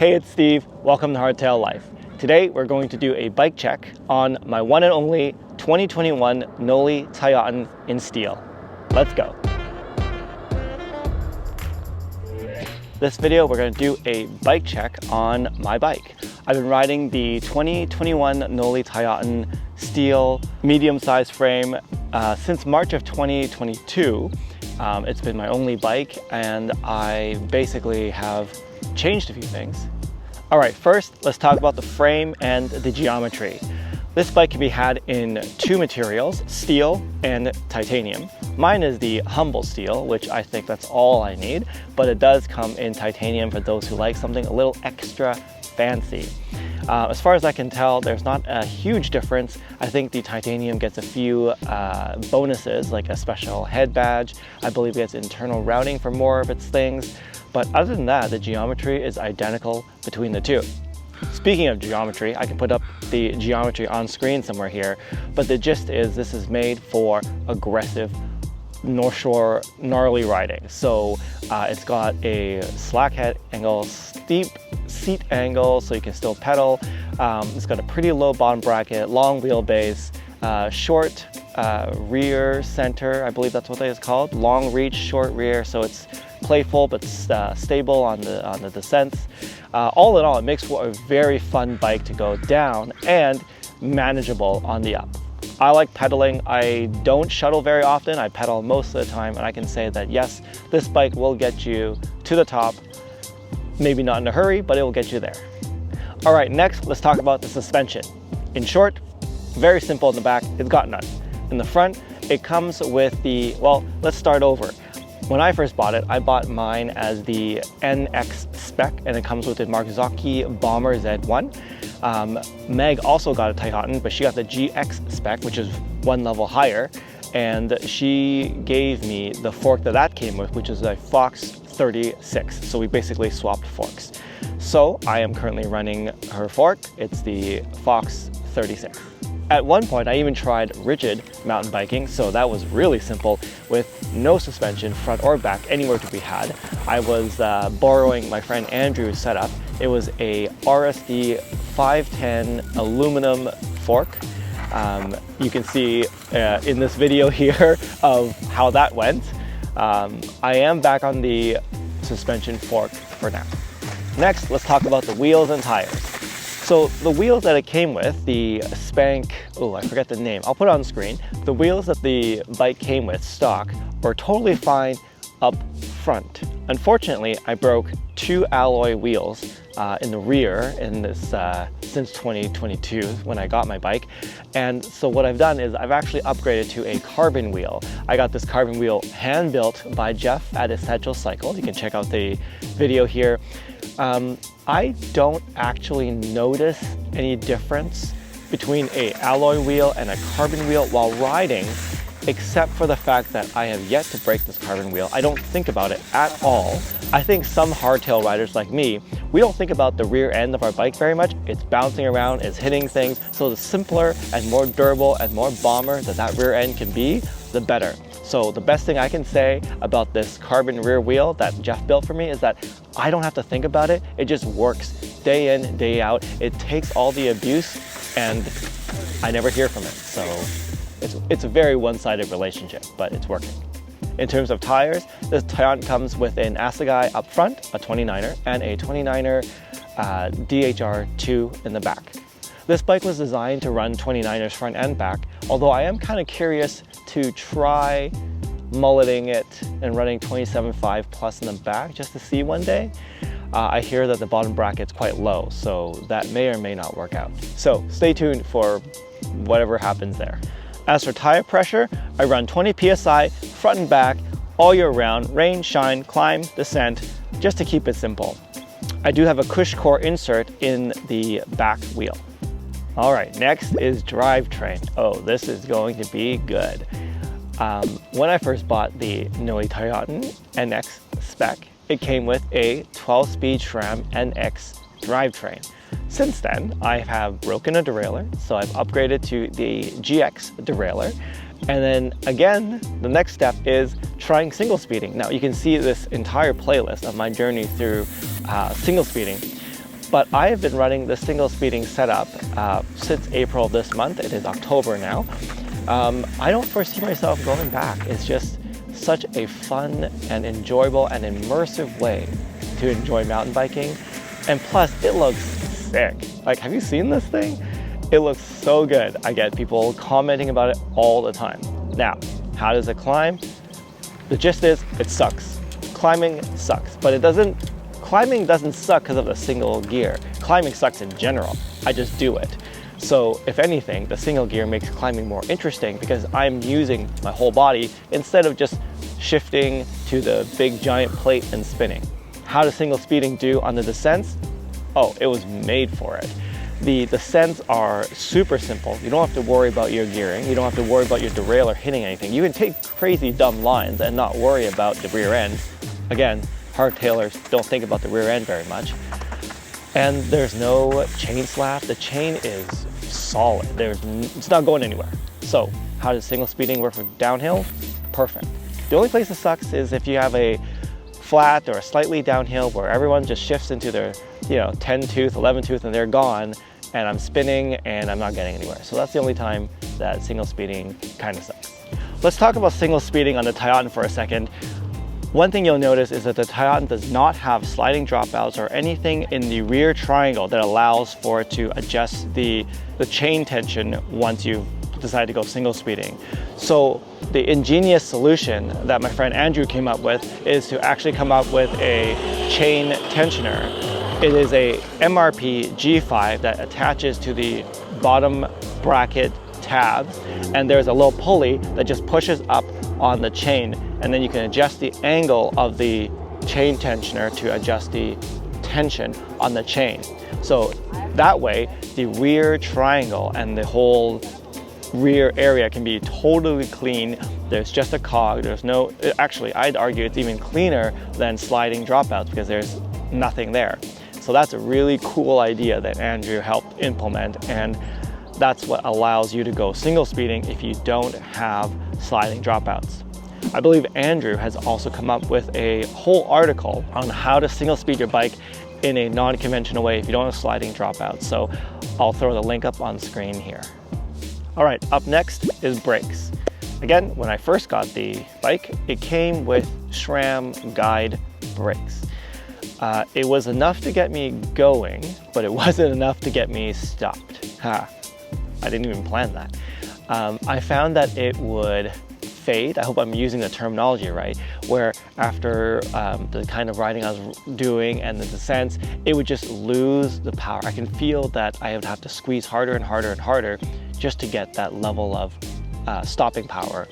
Hey, it's Steve. Welcome to Hardtail Life. Today we're going to do a bike check on my one and only 2021 Knolly Tyaughton in steel. Let's go. This video we're going to do a bike check on my bike. I've been riding the 2021 Knolly Tyaughton steel medium-sized frame since March of 2022. It's been my only bike and I basically have changed a few things. All right, first let's talk about the frame and the geometry. This bike can be had in two materials, steel and titanium. Mine is the humble steel, which I think that's all I need, but it does come in titanium for those who like something a little extra fancy. As far as I can tell, there's not a huge difference. I think the titanium gets a few bonuses, like a special head badge. I believe it gets internal routing for more of its things. But other than that, the geometry is identical between the two. Speaking of geometry, I can put up the geometry on screen somewhere here, but the gist is this is made for aggressive North Shore gnarly riding. So it's got a slack head angle, steep seat angle so you can still pedal. It's got a pretty low bottom bracket, long wheelbase, short rear center, I believe that's what it's called. Long reach, short rear, so it's playful but stable on the descents. All in all, it makes for a very fun bike to go down and manageable on the up. I like pedaling. I don't shuttle very often. I pedal most of the time, and I can say that yes, this bike will get you to the top. Maybe not in a hurry, but it will get you there. All right, next let's talk about the suspension. In short, very simple in the back, it's got none. In the front, it comes with the, well, let's start over. When I first bought it, I bought mine as the NX spec, and it comes with the Marzocchi Bomber Z1. Meg also got a Tyaughton, but she got the GX spec, which is one level higher, and she gave me the fork that came with, which is a Fox 36. So we basically swapped forks. So I am currently running her fork. It's the Fox 36. At one point, I even tried rigid mountain biking, so that was really simple with no suspension, front or back, anywhere to be had. I was borrowing my friend Andrew's setup. It was a RSD 510 aluminum fork. You can see in this video here of how that went. I am back on the suspension fork for now. Next, let's talk about the wheels and tires. So the wheels that it came with, the Spank, oh, I forget the name, I'll put it on screen. The wheels that the bike came with, stock, were totally fine up front. Unfortunately, I broke two alloy wheels in the rear in this since 2022 when I got my bike. And so what I've done is I've actually upgraded to a carbon wheel. I got this carbon wheel hand built by Jeff at Essential Cycle. You can check out the video here. I don't actually notice any difference between a alloy wheel and a carbon wheel while riding, except for the fact that I have yet to break this carbon wheel. I don't think about it at all. I think some hardtail riders like me, we don't think about the rear end of our bike very much. It's bouncing around, it's hitting things. So the simpler and more durable and more bomber that rear end can be, the better. So the best thing I can say about this carbon rear wheel that Jeff built for me is that I don't have to think about it. It just works day in, day out. It takes all the abuse and I never hear from it. So it's a very one-sided relationship, but it's working. In terms of tires, this Tyaughton comes with an Assegai up front, a 29er, and a 29er DHR2 in the back. This bike was designed to run 29ers front and back, although I am kind of curious to try mulleting it and running 27.5 plus in the back just to see one day. I hear that the bottom bracket's quite low, so that may or may not work out. So stay tuned for whatever happens there. As for tire pressure, I run 20 PSI front and back all year round, rain, shine, climb, descent, just to keep it simple. I do have a Cush core insert in the back wheel. All right, next is Drivetrain. Oh, this is going to be good. When I first bought the Knolly Tyaughton NX spec, it came with a 12-speed SRAM NX drivetrain. Since then, I have broken a derailleur, so I've upgraded to the GX derailleur. And then again, the next step is trying single speeding. Now you can see this entire playlist of my journey through single speeding. But I have been running the single speeding setup since April of this month. It is October now. I don't foresee myself going back. It's just such a fun and enjoyable and immersive way to enjoy mountain biking. And plus, it looks sick. Like, have you seen this thing? It looks so good. I get people commenting about it all the time. Now, how does it climb? The gist is, it sucks. Climbing sucks, but climbing doesn't suck because of the single gear. Climbing sucks in general. I just do it. So if anything, the single gear makes climbing more interesting because I'm using my whole body instead of just shifting to the big giant plate and spinning. How does single speeding do on the descents? Oh, it was made for it. The descents are super simple. You don't have to worry about your gearing. You don't have to worry about your derailleur hitting anything. You can take crazy dumb lines and not worry about the rear end. Again, hardtailers don't think about the rear end very much. And there's no chain slap. The chain is solid. It's not going anywhere. So how does single speeding work for downhill? Perfect. The only place it sucks is if you have a flat or a slightly downhill where everyone just shifts into their 10 tooth, 11 tooth, and they're gone, and I'm spinning and I'm not getting anywhere. So that's the only time that single speeding kind of sucks. Let's talk about single speeding on the Tyaughton for a second. One thing you'll notice is that the Tyaughton does not have sliding dropouts or anything in the rear triangle that allows for it to adjust the chain tension once you decide to go single speeding. So the ingenious solution that my friend Andrew came up with is to actually come up with a chain tensioner. It is a MRP G5 that attaches to the bottom bracket tabs, and there's a little pulley that just pushes up on the chain, and then you can adjust the angle of the chain tensioner to adjust the tension on the chain. So that way the rear triangle and the whole rear area can be totally clean. There's just a cog. There's no, actually I'd argue it's even cleaner than sliding dropouts because there's nothing there. So that's a really cool idea that Andrew helped implement, and that's what allows you to go single speeding if you don't have sliding dropouts. I believe Andrew has also come up with a whole article on how to single speed your bike in a non-conventional way if you don't have sliding dropouts. So I'll throw the link up on screen here. All right, up next is brakes. Again, when I first got the bike, it came with SRAM guide brakes. It was enough to get me going, but it wasn't enough to get me stopped. I didn't even plan that. I found that it would fade. I hope I'm using the terminology right, where after the kind of riding I was doing and the descents, it would just lose the power. I can feel that I would have to squeeze harder and harder and harder just to get that level of stopping power.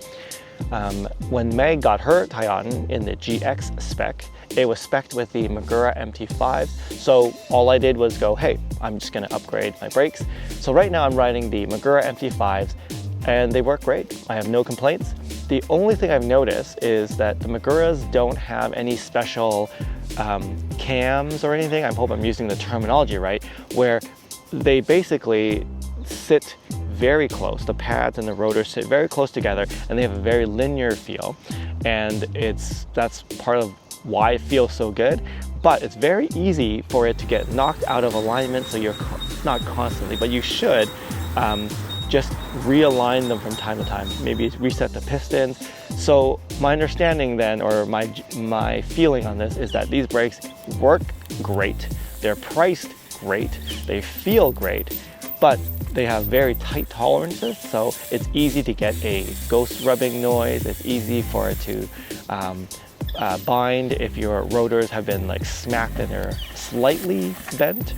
When Meg got her Tyaughton in the GX spec, it was spec'd with the Magura MT5. So all I did was go, hey, I'm just gonna upgrade my brakes. So right now I'm riding the Magura MT5s and they work great. I have no complaints. The only thing I've noticed is that the Maguras don't have any special cams or anything. I hope I'm using the terminology right, where they basically sit very close. The pads and the rotors sit very close together and they have a very linear feel. And that's part of why it feels so good, but it's very easy for it to get knocked out of alignment, so you're not constantly, but you should just realign them from time to time, maybe reset the pistons. So my understanding then, or my feeling on this is that these brakes work great, they're priced great, they feel great, but they have very tight tolerances, so it's easy to get a ghost rubbing noise, it's easy for it to bind if your rotors have been like smacked and they're slightly bent.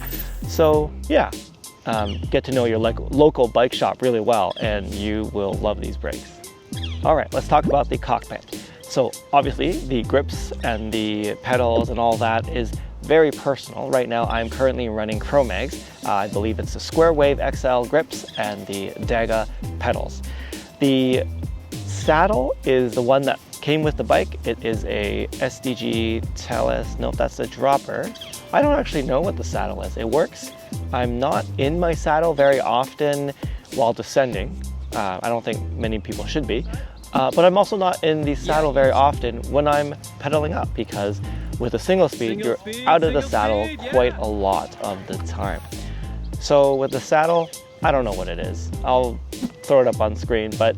So yeah, get to know your local bike shop really well and you will love these brakes. All right, let's talk about the Cockpit. So obviously the grips and the pedals and all that is very personal. Right now I'm currently running Chromags. I believe it's the Square Wave XL grips and the Daga pedals. The saddle is the one that came with the bike. It is a SDG Teles, nope, that's a dropper. I don't actually know what the saddle is. It works. I'm not in my saddle very often while descending. I don't think many people should be. But I'm also not in the saddle very often when I'm pedaling up because With a single speed, you're out of the saddle quite a lot of the time. So with the saddle, I don't know what it is. I'll throw it up on screen, but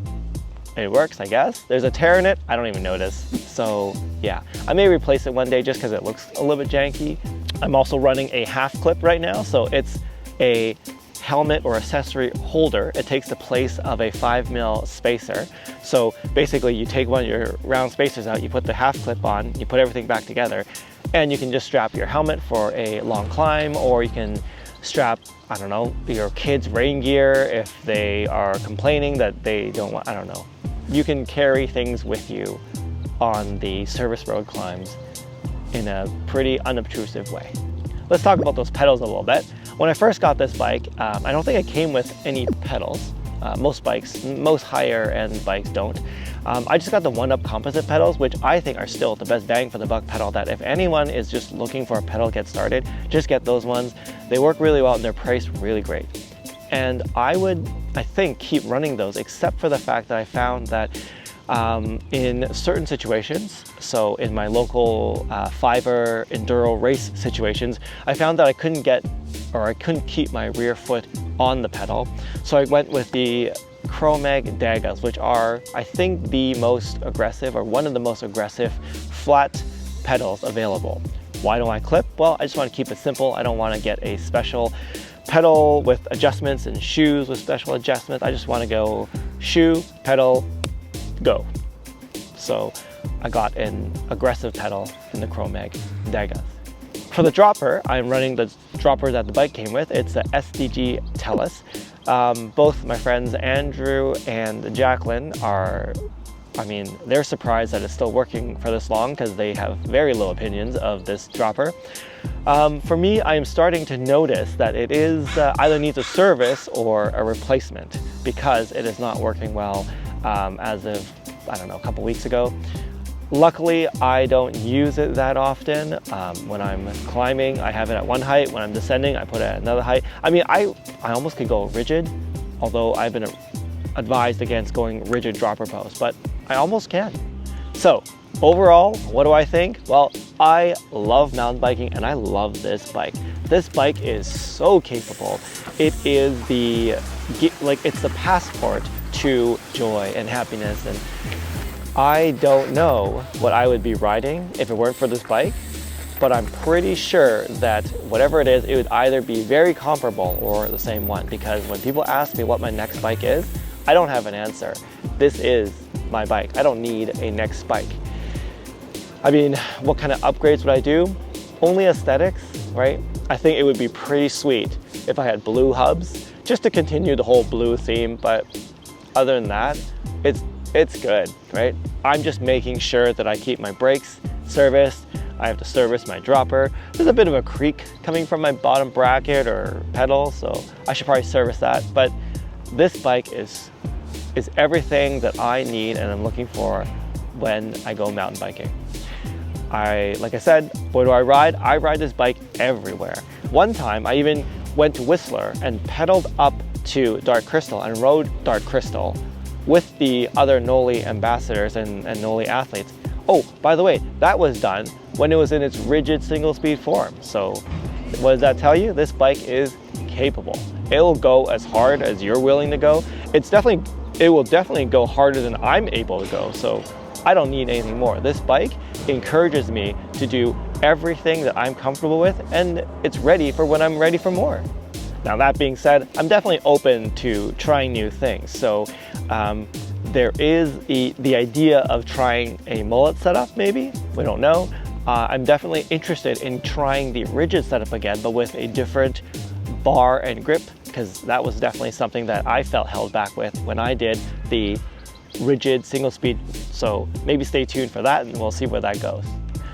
it works, I guess. There's a tear in it, I don't even notice. So yeah, I may replace it one day just because it looks a little bit janky. I'm also running a half clip right now, so it's a helmet or accessory holder. It takes the place of a 5mm spacer. So basically you take one of your round spacers out, you put the half clip on, you put everything back together, and you can just strap your helmet for a long climb, or you can strap, I don't know, your kids' rain gear if they are complaining that they don't want, I don't know. You can carry things with you on the service road climbs in a pretty unobtrusive way. Let's talk about those pedals a little bit. When I first got this bike, I don't think it came with any pedals. Most bikes, most higher end bikes don't. I just got the 1UP composite pedals, which I think are still the best bang for the buck pedal, that if anyone is just looking for a pedal to get started, just get those ones. They work really well and they're priced really great. And I would, I think, keep running those, except for the fact that I found that in certain situations, so in my local Fiverr Enduro race situations, I found that I couldn't keep my rear foot on the pedal. So I went with the Chromag Dagas, which are, I think, the most aggressive, or one of the most aggressive flat pedals available. Why don't I clip? Well, I just want to keep it simple. I don't want to get a special pedal with adjustments and shoes with special adjustments. I just want to go shoe, pedal, go. So I got an aggressive pedal in the Chromag Dagas. For the dropper, I'm running the dropper that the bike came with. It's the SDG Tellus. Both my friends Andrew and Jacqueline are, I mean, they're surprised that it's still working for this long because they have very low opinions of this dropper. For me, I am starting to notice that it is either needs a service or a replacement, because it is not working well as of, I don't know, a couple weeks ago. Luckily, I don't use it that often. When I'm climbing, I have it at one height. When I'm descending, I put it at another height. I mean, I almost could go rigid, although I've been advised against going rigid dropper pose, but I almost can. So overall, what do I think? Well, I love mountain biking and I love this bike. This bike is so capable. It is it's the passport to joy and happiness, and I don't know what I would be riding if it weren't for this bike, but I'm pretty sure that whatever it is, it would either be very comparable or the same one, because when people ask me what my next bike is, I don't have an answer. This is my bike. I don't need a next bike. I mean, what kind of upgrades would I do? Only aesthetics, right? I think it would be pretty sweet if I had blue hubs, just to continue the whole blue theme, but other than that, it's good, right? I'm just making sure that I keep my brakes serviced. I have to service my dropper. There's a bit of a creak coming from my bottom bracket or pedal, so I should probably service that. But this bike is everything that I need and I'm looking for when I go mountain biking. Like I said, where do I ride? I ride this bike everywhere. One time I even went to Whistler and pedaled up to Dark Crystal and rode Dark Crystal with the other Knolly ambassadors and Knolly athletes. Oh, by the way, that was done when it was in its rigid single speed form. So what does that tell you? This bike is capable. It will go as hard as you're willing to go. It will definitely go harder than I'm able to go. So I don't need anything more. This bike encourages me to do everything that I'm comfortable with, and it's ready for when I'm ready for more. Now that being said, I'm definitely open to trying new things. So there is the idea of trying a mullet setup maybe, we don't know. I'm definitely interested in trying the rigid setup again, but with a different bar and grip, because that was definitely something that I felt held back with when I did the rigid single speed. So maybe stay tuned for that and we'll see where that goes.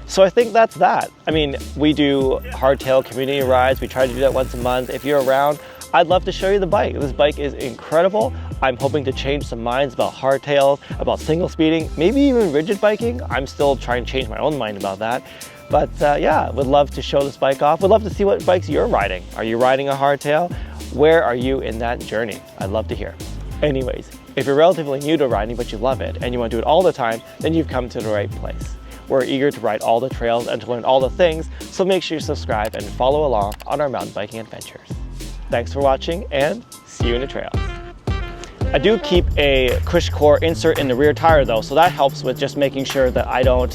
So I think that's that. I mean, we do hardtail community rides. We try to do that once a month. If you're around, I'd love to show you the bike. This bike is incredible. I'm hoping to change some minds about hardtails, about single speeding, maybe even rigid biking. I'm still trying to change my own mind about that. But yeah, would love to show this bike off. Would love to see what bikes you're riding. Are you riding a hardtail? Where are you in that journey? I'd love to hear. Anyways, if you're relatively new to riding but you love it and you want to do it all the time, then you've come to the right place. We're eager to ride all the trails and to learn all the things, so make sure you subscribe and follow along on our mountain biking adventures. Thanks for watching, and see you in the trails. I do keep a cush core insert in the rear tire though, so that helps with just making sure that I don't